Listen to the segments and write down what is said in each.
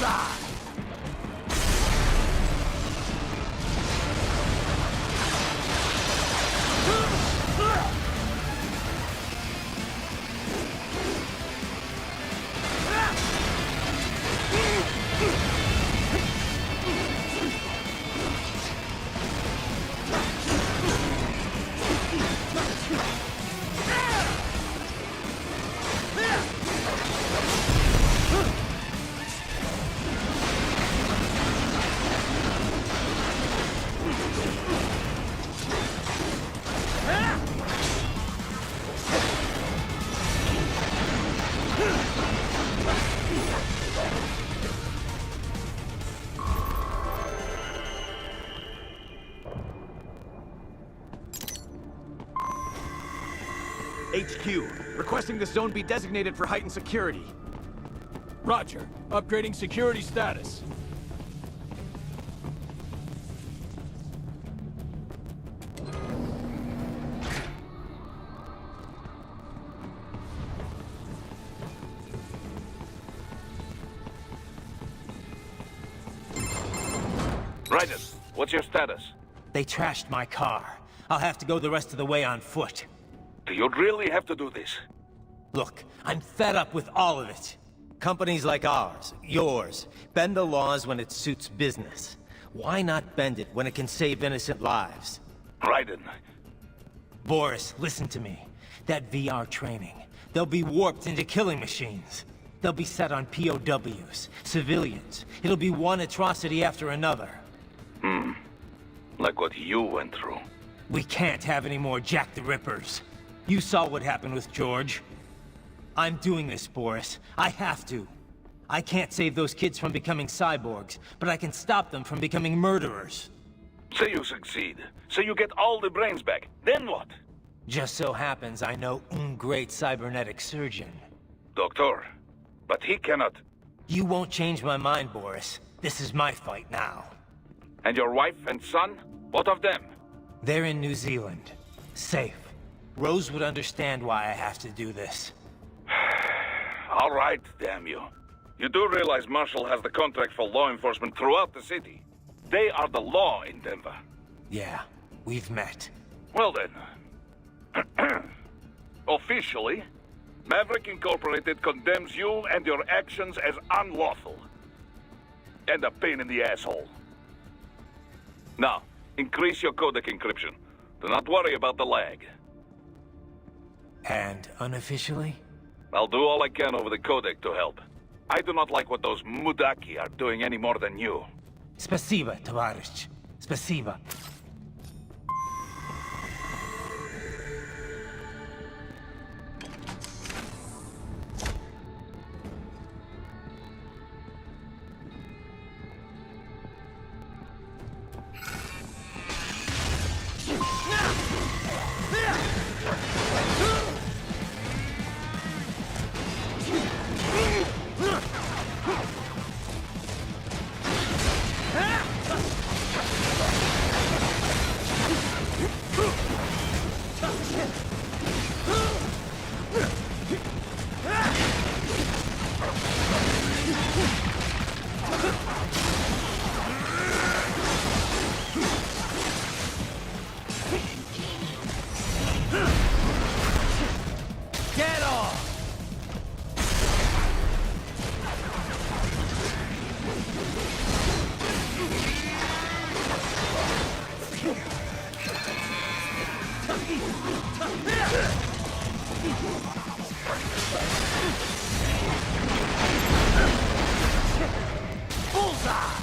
Bullseye! HQ, requesting the zone be designated for heightened security. Roger. Upgrading security status. Raiden, what's your status? They trashed my car. I'll have to go the rest of the way on foot. Do you really have to do this? Look, I'm fed up with all of it. Companies like ours, yours, bend the laws when it suits business. Why not bend it when it can save innocent lives? Raiden. Boris, listen to me. That VR training, they'll be warped into killing machines. They'll be set on POWs, civilians. It'll be one atrocity after another. Like what you went through. We can't have any more Jack the Rippers. You saw what happened with George. I'm doing this, Boris. I have to. I can't save those kids from becoming cyborgs, but I can stop them from becoming murderers. Say you succeed. Say you get all the brains back. Then what? Just so happens I know un great cybernetic surgeon. Doctor. But he cannot. You won't change my mind, Boris. This is my fight now. And your wife and son? What of them? They're in New Zealand. Safe. Rose would understand why I have to do this. All right, damn you. You do realize Marshall has the contract for law enforcement throughout the city. They are the law in Denver. Yeah, we've met. Well then. Officially, Maverick Incorporated condemns you and your actions as unlawful. And a pain in the asshole. Now, increase your codec encryption. Do not worry about the lag. And unofficially? I'll do all I can over the codec to help. I do not like what those Mudaki are doing any more than you. Спасибо, товарищ. Спасибо. Get off! Bullseye!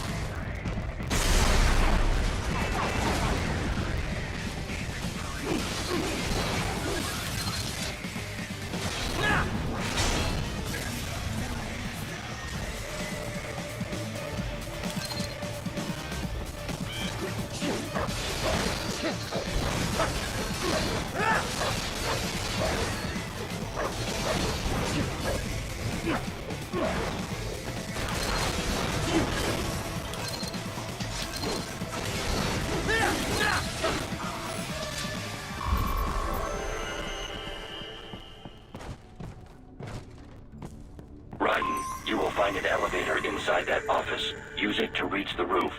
find an elevator inside that office. Use it to reach the roof.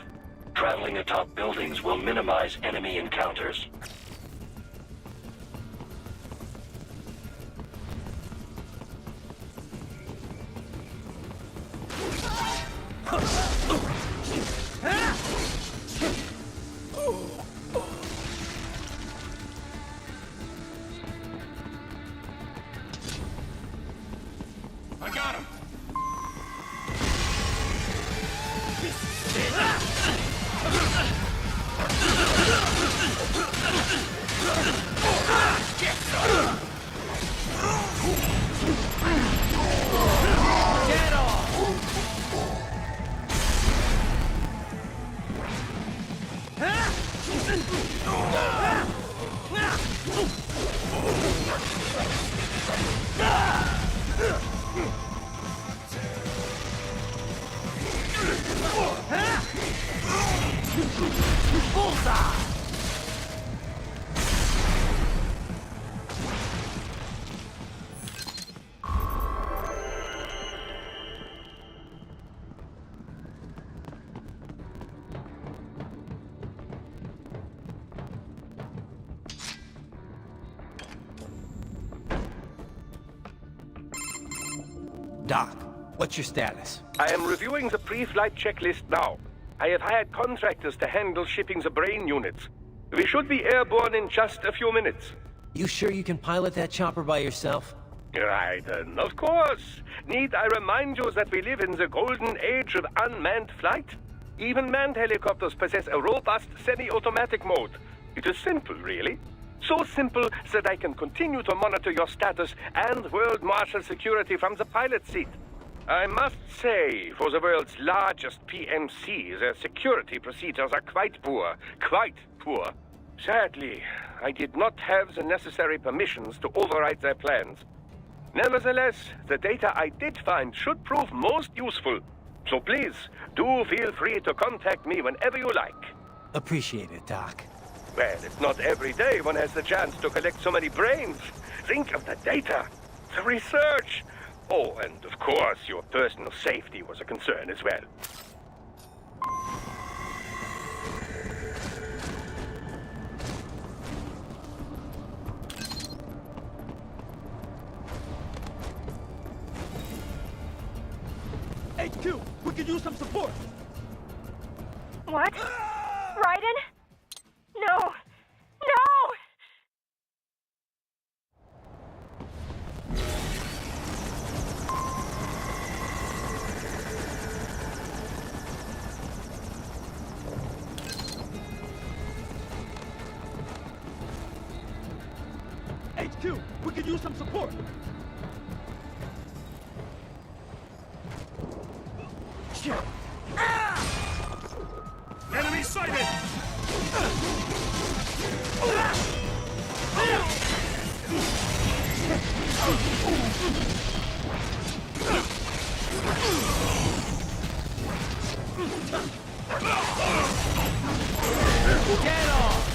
Traveling atop buildings will minimize enemy encounters. I got him! Get off! Bullseye! Doc, what's your status? I am reviewing the pre-flight checklist now. I have hired contractors to handle shipping the brain units. We should be airborne in just a few minutes. You sure you can pilot that chopper by yourself? Raiden, of course. Need I remind you that we live in the golden age of unmanned flight? Even manned helicopters possess a robust semi-automatic mode. It is simple, really. So simple that I can continue to monitor your status and world marshal security from the pilot seat. I must say, for the world's largest PMC, their security procedures are quite poor. Quite poor. Sadly, I did not have the necessary permissions to override their plans. Nevertheless, the data I did find should prove most useful. So please, do feel free to contact me whenever you like. Appreciate it, Doc. Well, it's not every day one has the chance to collect so many brains. Think of the data, the research. Oh, and of course, your personal safety was a concern as well. HQ, we could use some support! What? Raiden? No! No! HQ, we could use some support! Shit! Enemy sighted! Get off!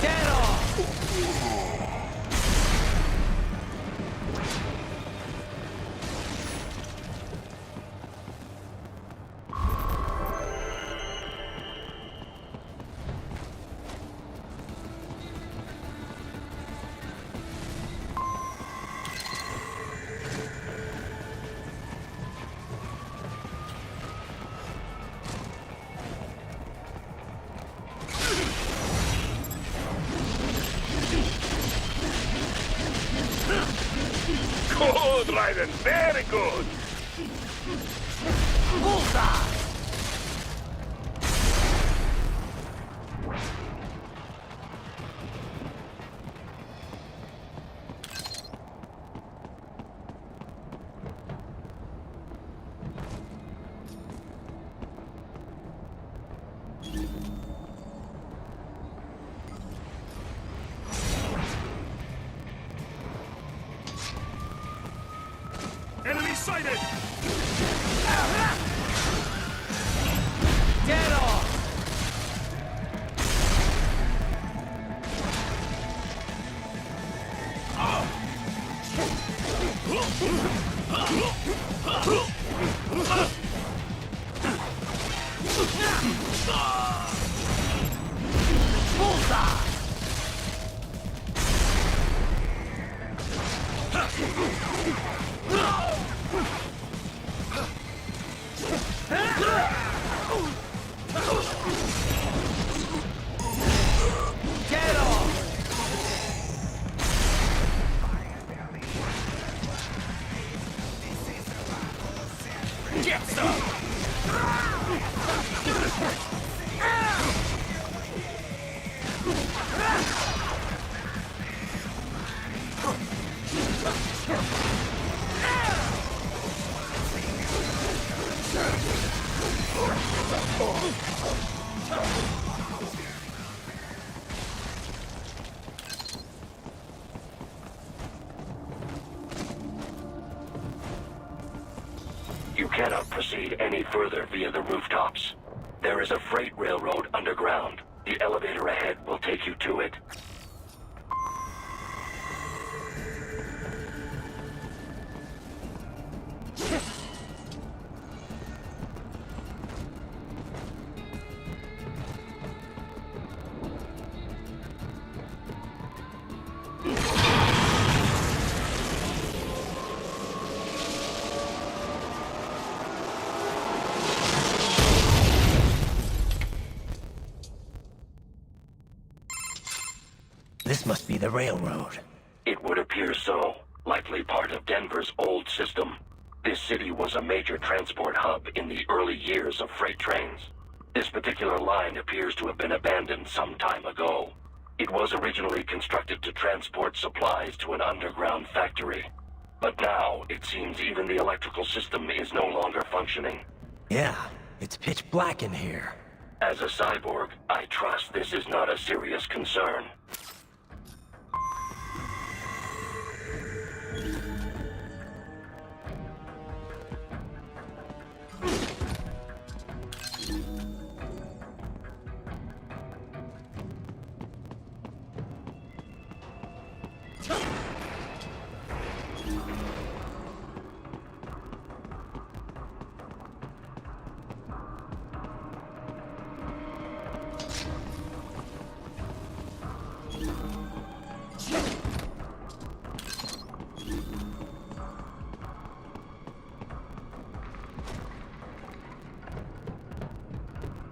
Dead off! Good, Raiden, very good. Bullseye! Enemy sighted! Dead off! Bullseye! Get off! Get some! You cannot proceed any further via the rooftops. There is a freight railroad underground. The elevator ahead will take you to it. This must be the railroad. It would appear so. Likely part of Denver's old system. This city was a major transport hub in the early years of freight trains. This particular line appears to have been abandoned some time ago. It was originally constructed to transport supplies to an underground factory. But now, it seems even the electrical system is no longer functioning. Yeah, it's pitch black in here. As a cyborg, I trust this is not a serious concern.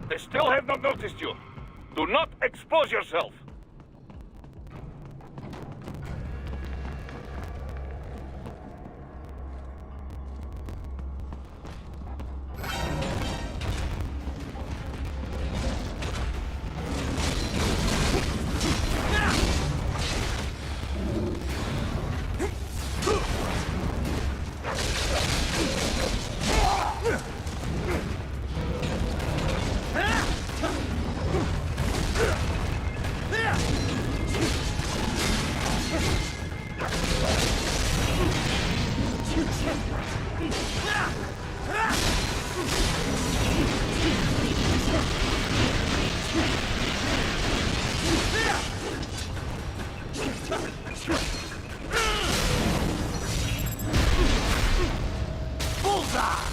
They still have not noticed you. Do not expose yourself. Bullseye!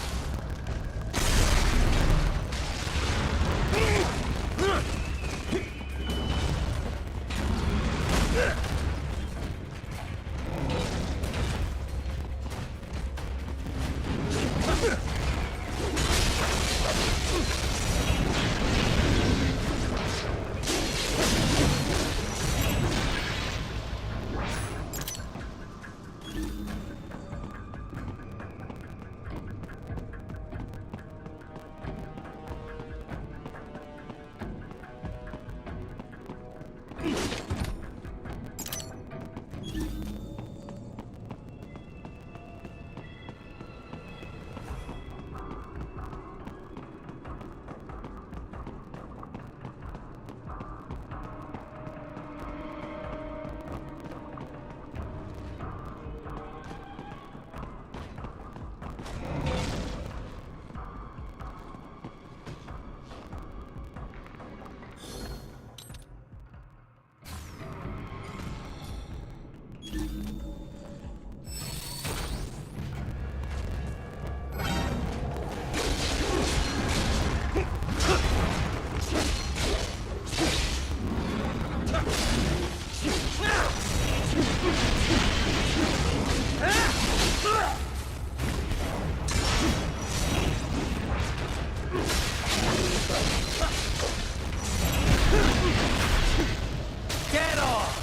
Get off!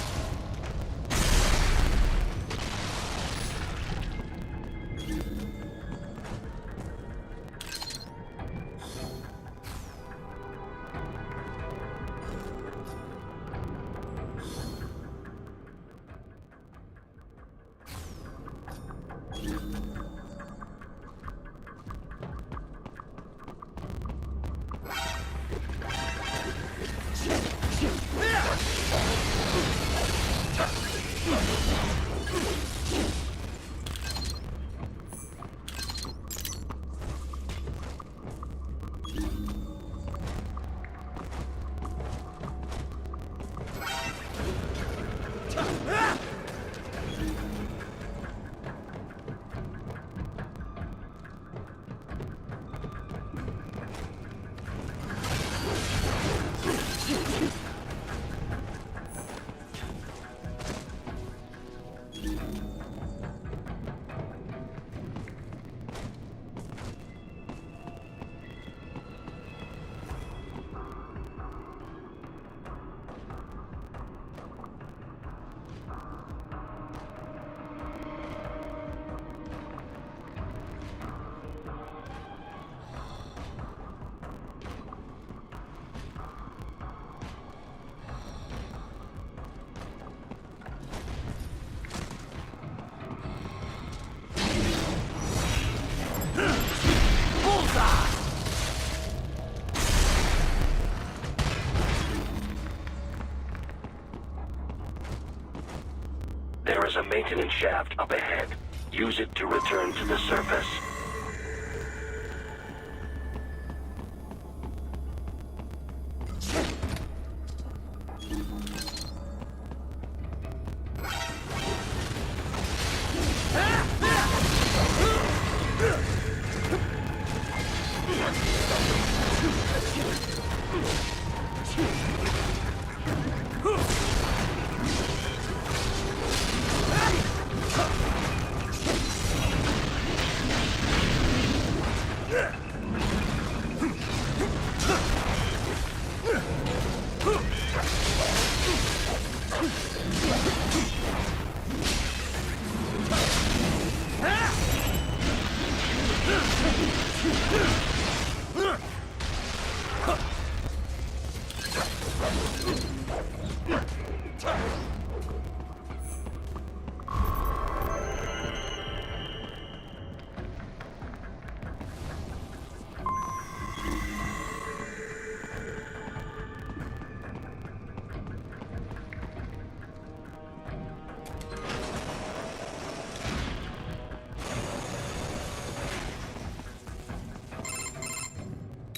There is a maintenance shaft up ahead. Use it to return to the surface.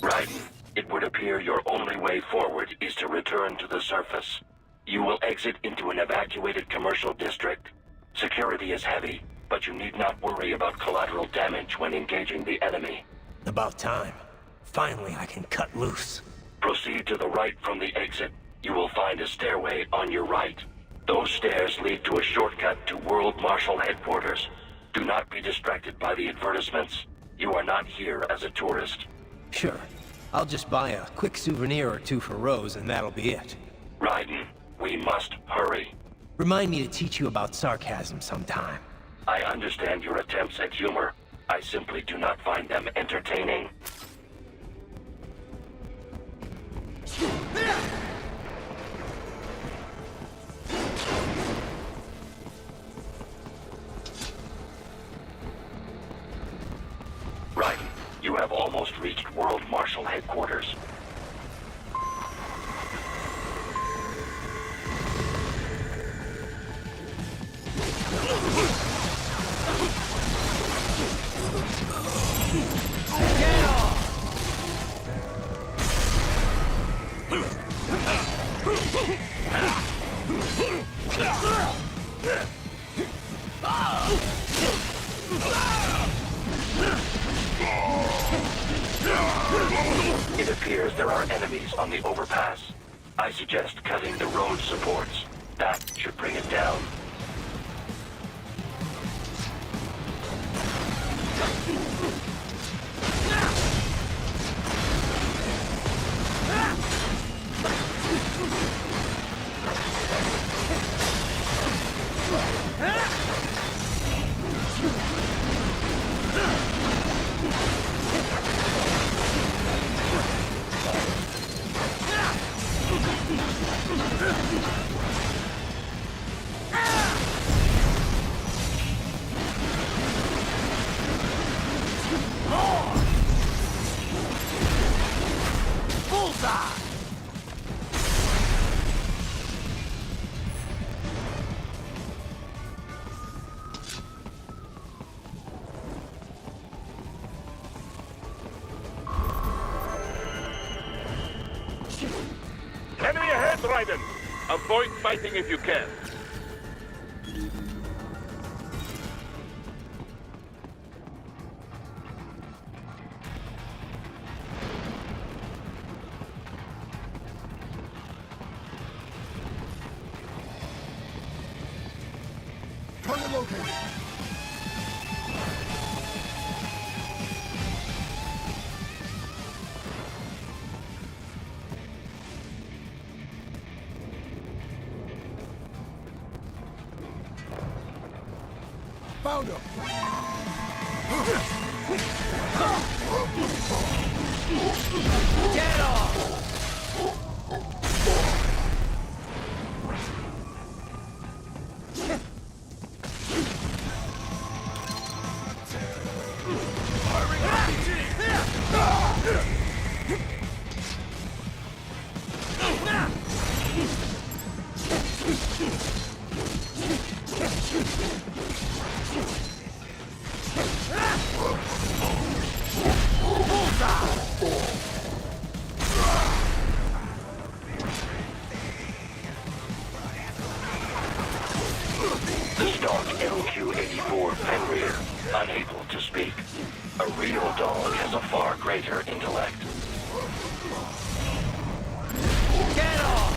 Raiden, it would appear your only way forward is to return to the surface. You will exit into an evacuated commercial district. Security is heavy, but you need not worry about collateral damage when engaging the enemy. About time. Finally, I can cut loose. Proceed to the right from the exit. You will find a stairway on your right. Those stairs lead to a shortcut to World Marshal Headquarters. Do not be distracted by the advertisements. You are not here as a tourist. Sure. I'll just buy a quick souvenir or two for Rose, and that'll be it. Raiden, we must hurry. Remind me to teach you about sarcasm sometime. I understand your attempts at humor. I simply do not find them entertaining. Raiden, you have almost reached World Marshal Headquarters. It appears there are enemies on the overpass. I suggest cutting the road supports. That should bring it down. Enemy ahead, Raiden! Avoid fighting if you can. Target located. Found him. Get off! The stock LQ-84 Fenrir, unable to speak. A real dog has a far greater intellect. Get off!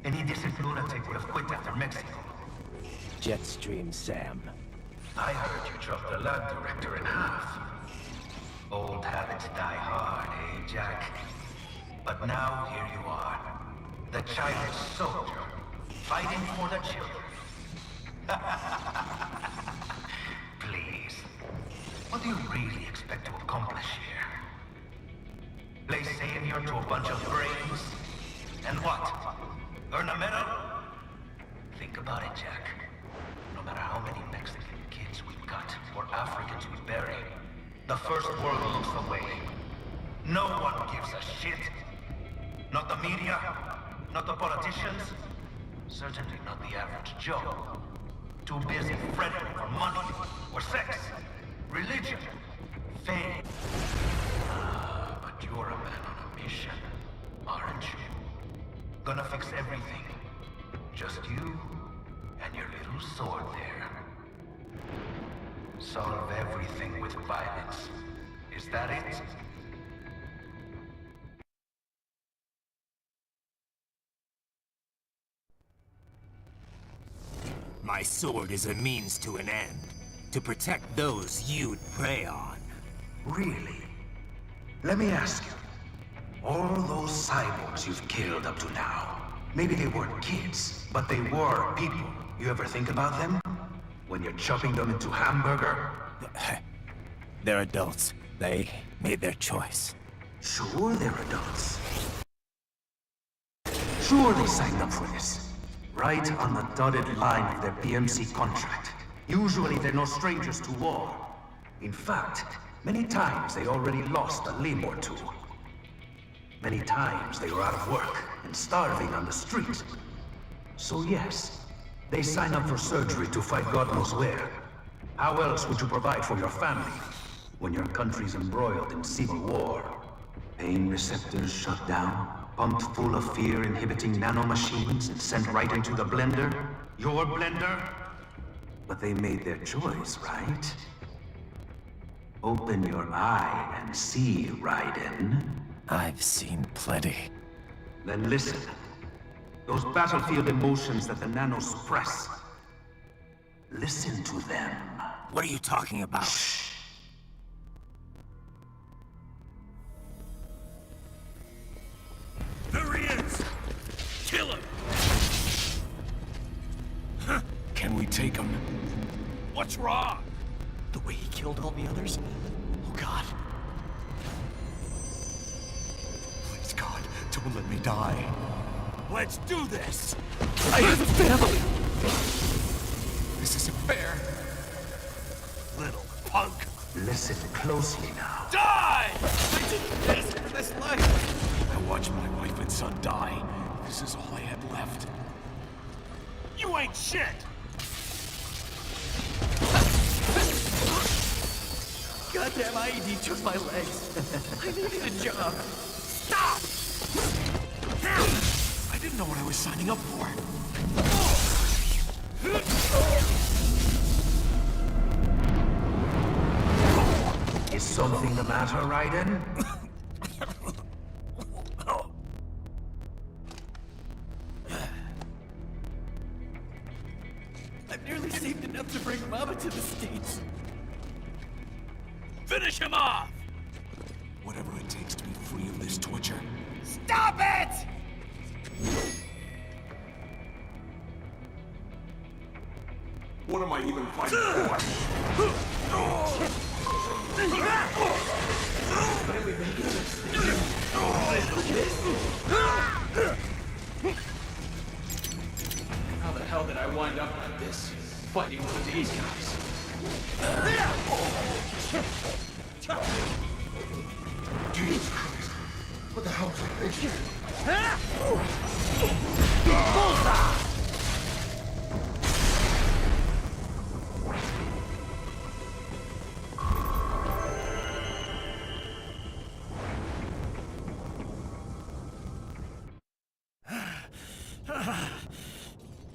Any decent lunatic would have quit after Mexico. Jetstream, Sam. I heard you chopped the lab director in half. Old habits die hard, eh, Jack? But now here you are. The childish soldier, fighting for the children. Please. What do you really expect to accomplish here? Play savior to a bunch of brains? And what? Earn a medal? Think about it, Jack. No matter how many Mexican kids we cut or Africans we bury, the first world looks away. No one gives a shit. Not the media, not the politicians, certainly not the average Joe. Too busy fretting for money, or sex, religion, fame. But you're a man on a mission, aren't you? Gonna fix everything. Just you and your little sword there. Solve everything with violence. Is that it? My sword is a means to an end. To protect those you'd prey on. Really? Let me ask you. All those cyborgs you've killed up to now, maybe they weren't kids, but they were people. You ever think about them? When you're chopping them into hamburger? They're adults. They made their choice. Sure they're adults. Sure they signed up for this. Right on the dotted line of their PMC contract. Usually they're no strangers to war. In fact, many times they already lost a limb or two. Many times they were out of work and starving on the street. So yes, they sign up for surgery to fight God knows where. How else would you provide for your family when your country's embroiled in civil war? Pain receptors shut down, pumped full of fear-inhibiting nanomachines and sent right into the blender? Your blender? But they made their choice, right? Open your eye and see, Raiden. I've seen plenty. Then listen. Those battlefield emotions that the nanos suppress. Listen to them. What are you talking about? Shh. There he is! Kill him! Can we take him? What's wrong? The way he killed all the others? Oh God. Please God, don't let me die. Let's do this! I have a family! This isn't fair. Little punk! Listen closely now. Die! I didn't ask for this life. I watched my wife and son die. This is all I had left. You ain't shit! Goddamn IED took my legs. I needed a job. Stop! I didn't know what I was signing up for. Is something the matter, Raiden? I've nearly saved enough to bring Mama to the States. Finish him off! Whatever it takes to be free of this torture. Stop it! What am I even fighting for? How the hell did I wind up like this? Fighting with these guys. Jesus Christ. What the hell was I thinking?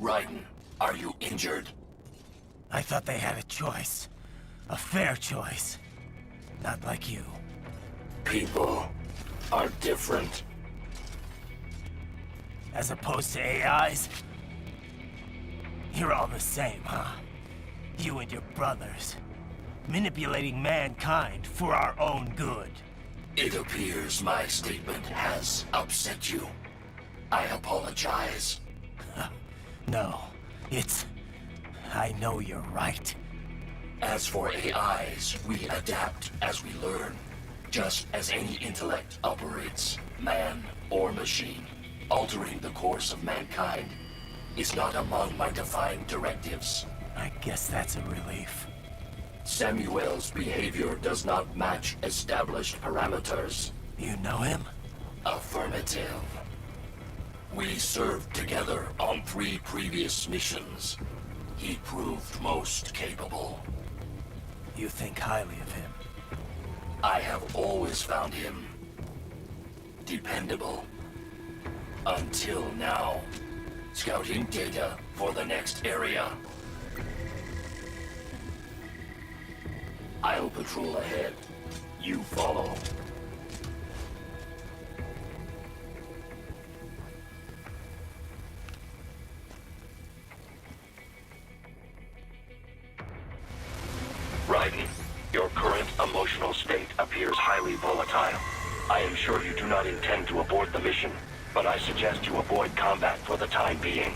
Raiden, are you injured? I thought they had a choice. A fair choice. Not like you. People are different. as opposed to AIs? You're all the same, huh? You and your brothers. Manipulating mankind for our own good. It appears my statement has upset you. I apologize. No, it's... I know you're right. As for AIs, we adapt as we learn. Just as any intellect operates, man or machine. Altering the course of mankind is not among my defined directives. I guess that's a relief. Samuel's behavior does not match established parameters. You know him? Affirmative. We served together on 3 previous missions. He proved most capable. You think highly of him? I have always found him dependable. Until now. Scouting data for the next area. I'll patrol ahead. You follow. Raiden, your current emotional state appears highly volatile. I am sure you do not intend to abort the mission, but I suggest you avoid combat for the time being.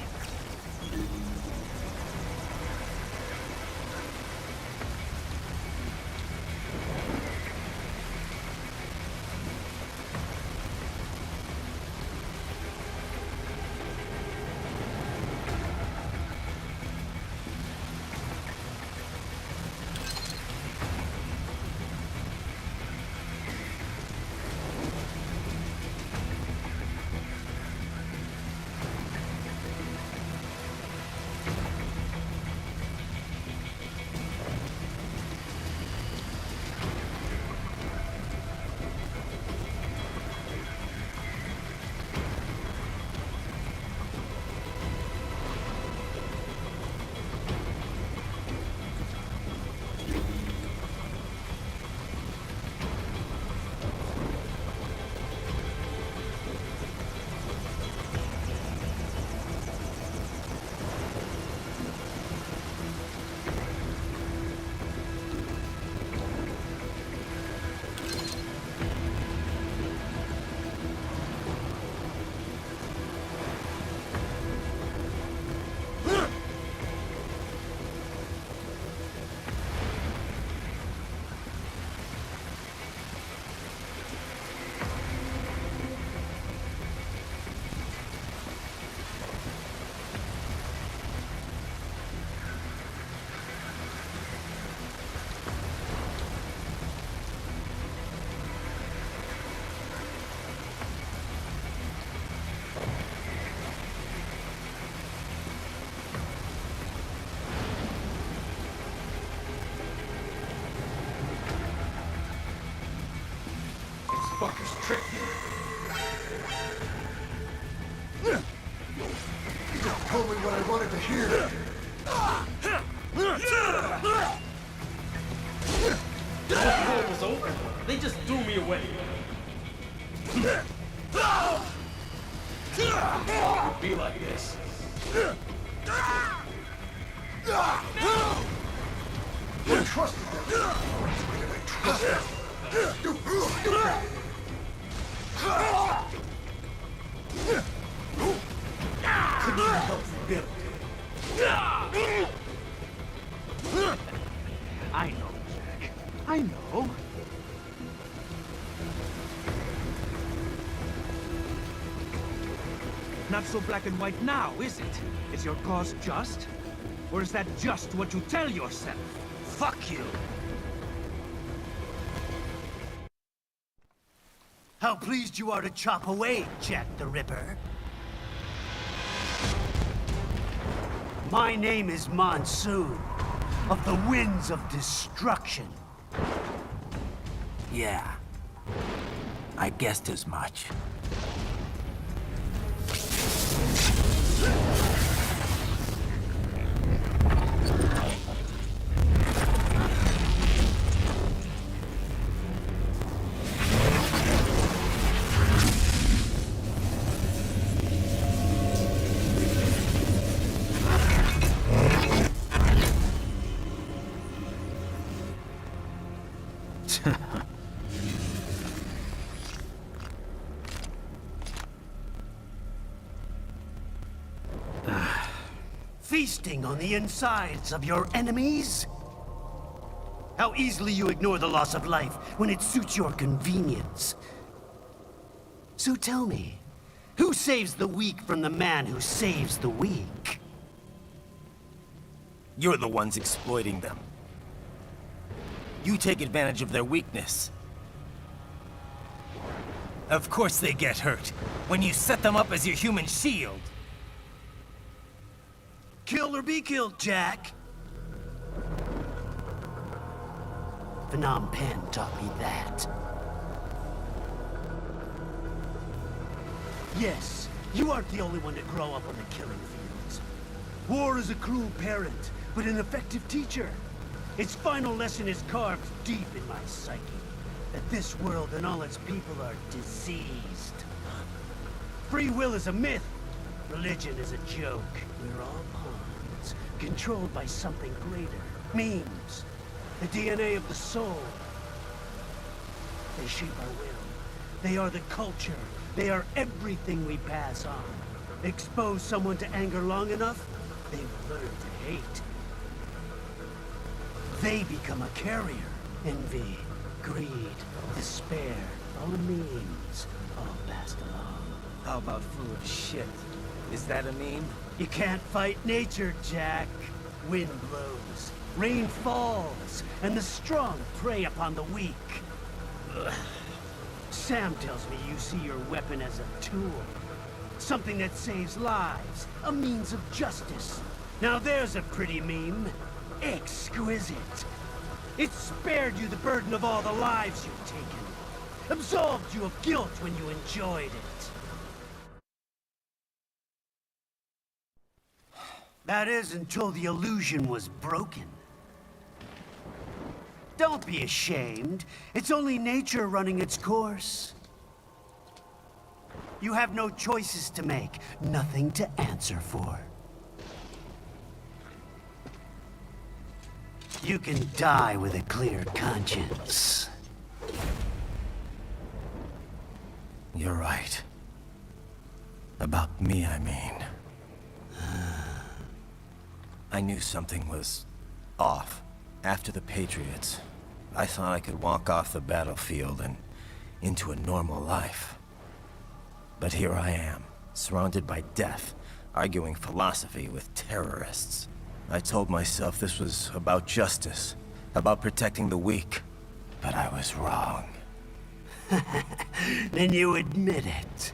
Fuckers tricked me. You just told me what I wanted to hear. The war was over. They just threw me away. It would be like this. I trusted them. I trusted them. Stupid. Couldn't even help rebuild. I know, Jack. I know. Not so black and white now, is it? Is your cause just? Or is that just what you tell yourself? Fuck you! How pleased you are to chop away, Jack the Ripper. My name is Monsoon, of the Winds of Destruction. Yeah, I guessed as much. Feasting on the insides of your enemies? How easily you ignore the loss of life when it suits your convenience. So tell me, who saves the weak from the man who saves the weak? You're the ones exploiting them. You take advantage of their weakness. Of course they get hurt when you set them up as your human shield. Kill or be killed, Jack. Phnom Penh taught me that. Yes, you aren't the only one to grow up on the killing fields. War is a cruel parent, but an effective teacher. Its final lesson is carved deep in my psyche. That this world and all its people are diseased. Free will is a myth. Religion is a joke. We're all pawns, controlled by something greater. Memes. The DNA of the soul. They shape our will. They are the culture. They are everything we pass on. Expose someone to anger long enough, they will learn to hate. They become a carrier. Envy, greed, despair, all memes, all passed along. How about full of shit? Is that a meme? You can't fight nature, Jack. Wind blows, rain falls, and the strong prey upon the weak. Ugh. Sam tells me you see your weapon as a tool. Something that saves lives, a means of justice. Now there's a pretty meme. Exquisite. It spared you the burden of all the lives you've taken. Absolved you of guilt when you enjoyed it. That is until the illusion was broken. Don't be ashamed. It's only nature running its course. You have no choices to make, nothing to answer for. You can die with a clear conscience. You're right. About me, I mean. I knew something was off. After the Patriots, I thought I could walk off the battlefield and into a normal life. But here I am, surrounded by death, arguing philosophy with terrorists. I told myself this was about justice, about protecting the weak. But I was wrong. Then you admit it.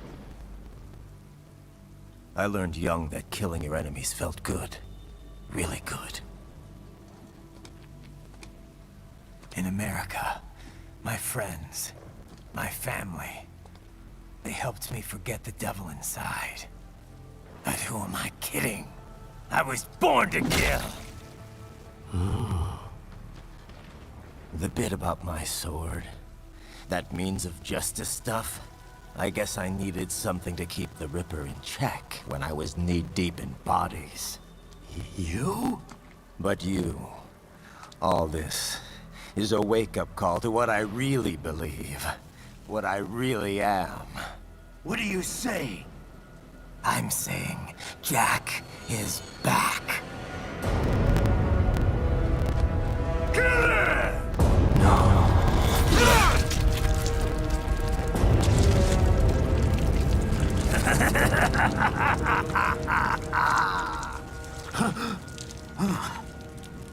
I learned young that killing your enemies felt good. Really good. In America, my friends, my family, they helped me forget the devil inside. But who am I kidding? I was born to kill! The bit about my sword, that means of justice stuff, I guess I needed something to keep the Ripper in check when I was knee-deep in bodies. You? But you, all this, is a wake-up call to what I really believe. What I really am. What do you say? I'm saying Jack is back.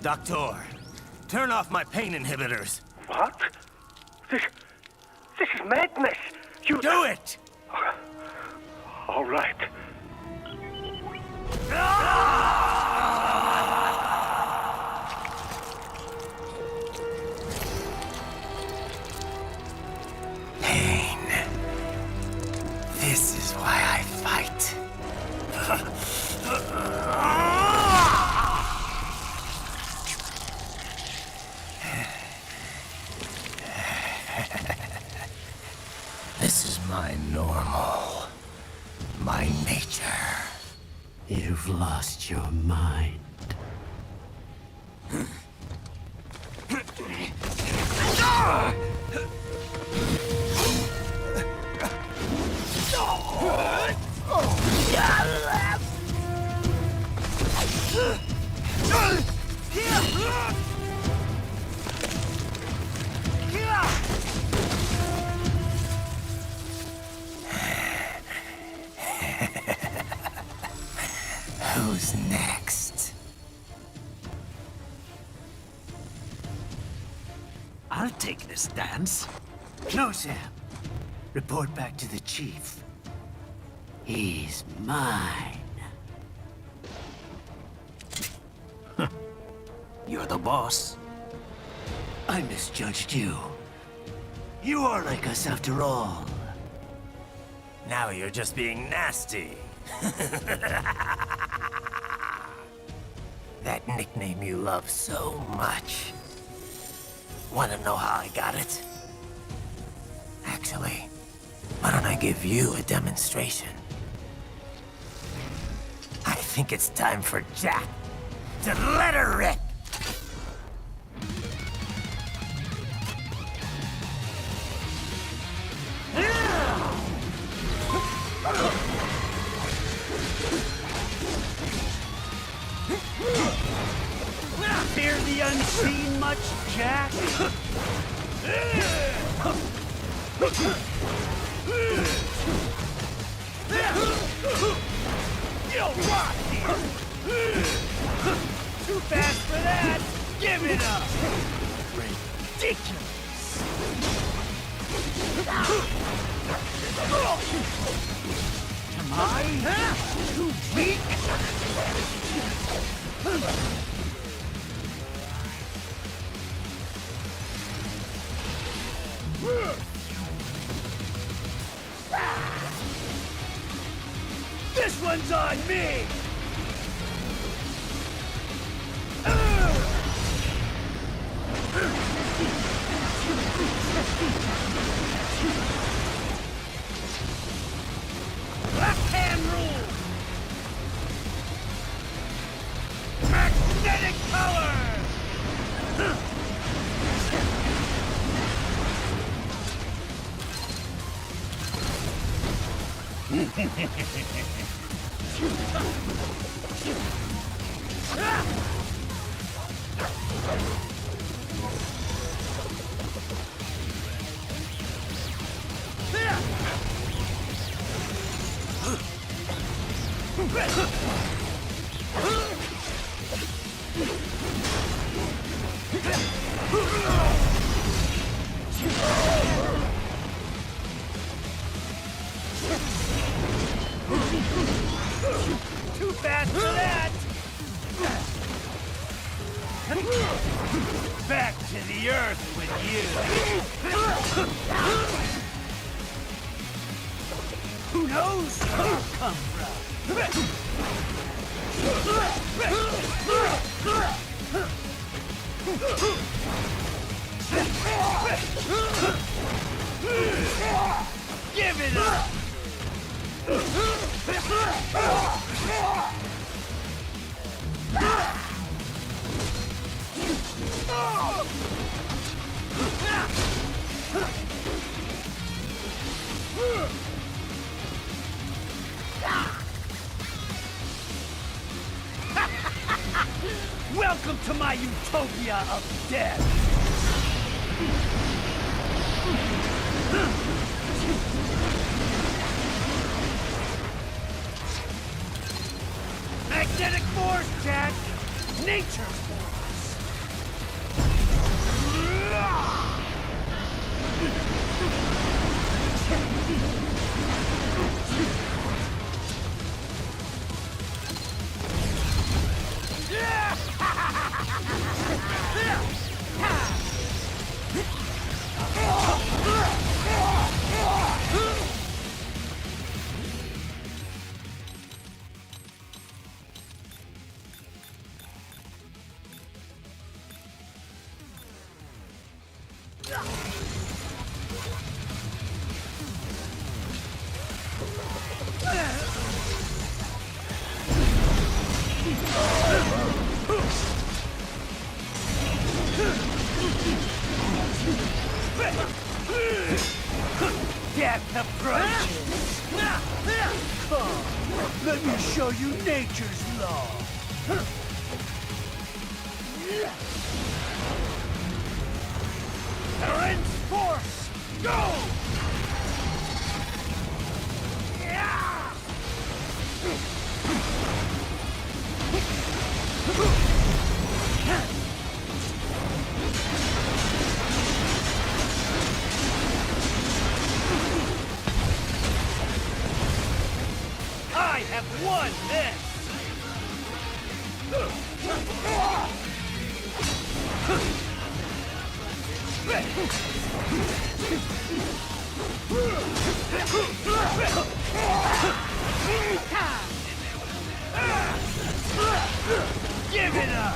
Doctor, turn off my pain inhibitors. What? This is madness. You do it! All right. Pain. This is why I fight. This is my normal. My nature. You've lost your mind. Who's next? I'll take this dance. No, Sam. Report back to the chief. He's mine. You're the boss. I misjudged you. You are like us after all. Now you're just being nasty. That nickname you love so much. Want to know how I got it? Actually, why don't I give you a demonstration? I think it's time for Jack to let her rip. Fear the unseen much, Jack? You'll rot here! Too fast for that! Give it up! Ridiculous! Am I too weak? This one's on me! Left hand rule! Magnetic power! Too fast for that! Back to the earth with you! Who knows where you come from? Give it up! Welcome to my utopia of death! Magnetic force, Jack! Nature's force! Death approaches! Come, let me show you nature's law! Current force, go! want this! Give it up!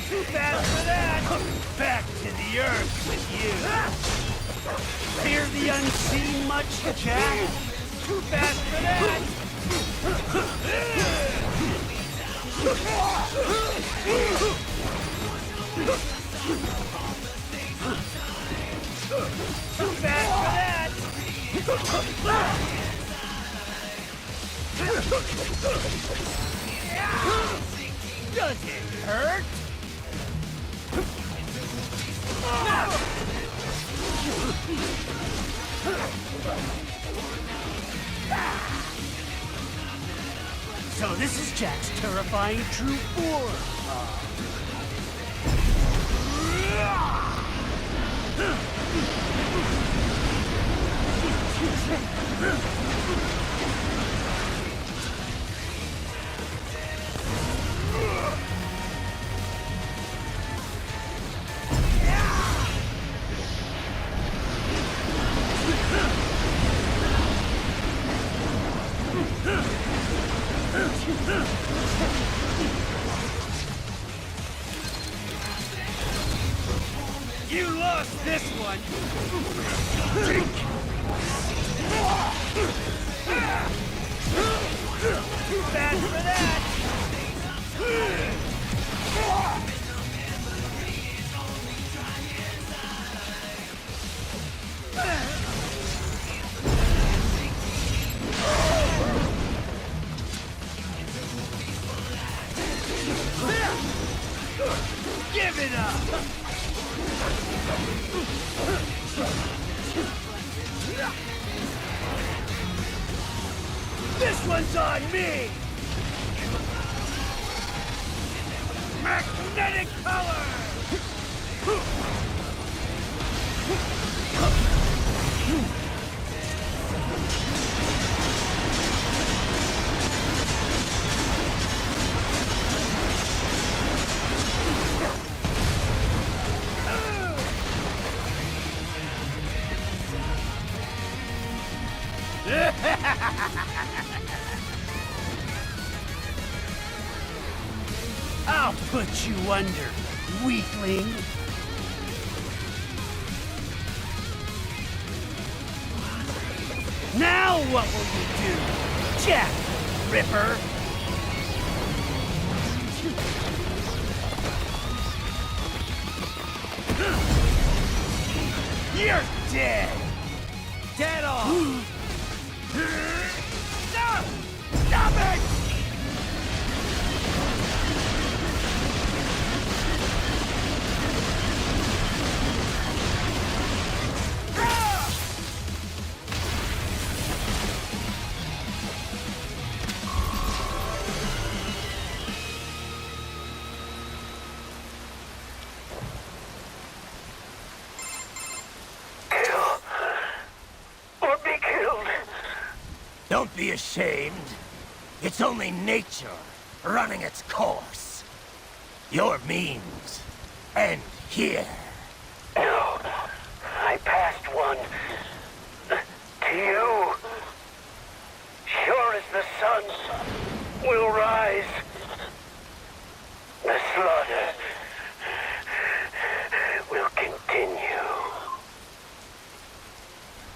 Too fast for that! Back to the earth with you! Fear the unseen much, Jack? Too fast for that! Too fast for that! Does it hurt? So this is Jack's terrifying true form. You lost this one! Too bad for that! Give it up! This one's on me! Magnetic power! I'll put you under, weakling. Now what will you do, Jack the Ripper? You're dead! Dead on! Stop! Stop it! Don't be ashamed. It's only nature running its course. Your means end here. No, I passed one. To you. Sure as the sun will rise. The slaughter will continue.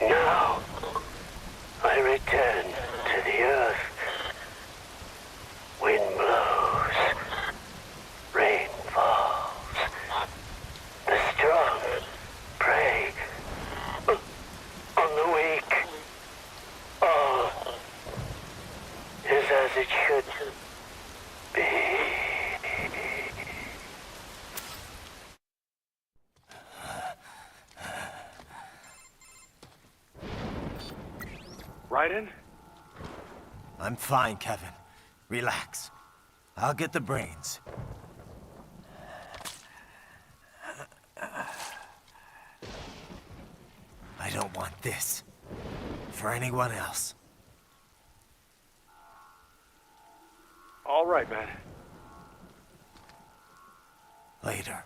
Now, I return to the earth. Wind blows. Rain falls. The strong prey on the weak. All is as it should be. Raiden? I'm fine, Kevin. Relax. I'll get the brains. I don't want this. For anyone else. All right, man. Later.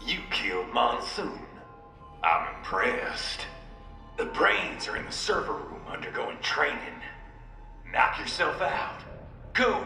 You killed Monsoon. I'm impressed. The brains are in the server room undergoing training. Knock yourself out. Go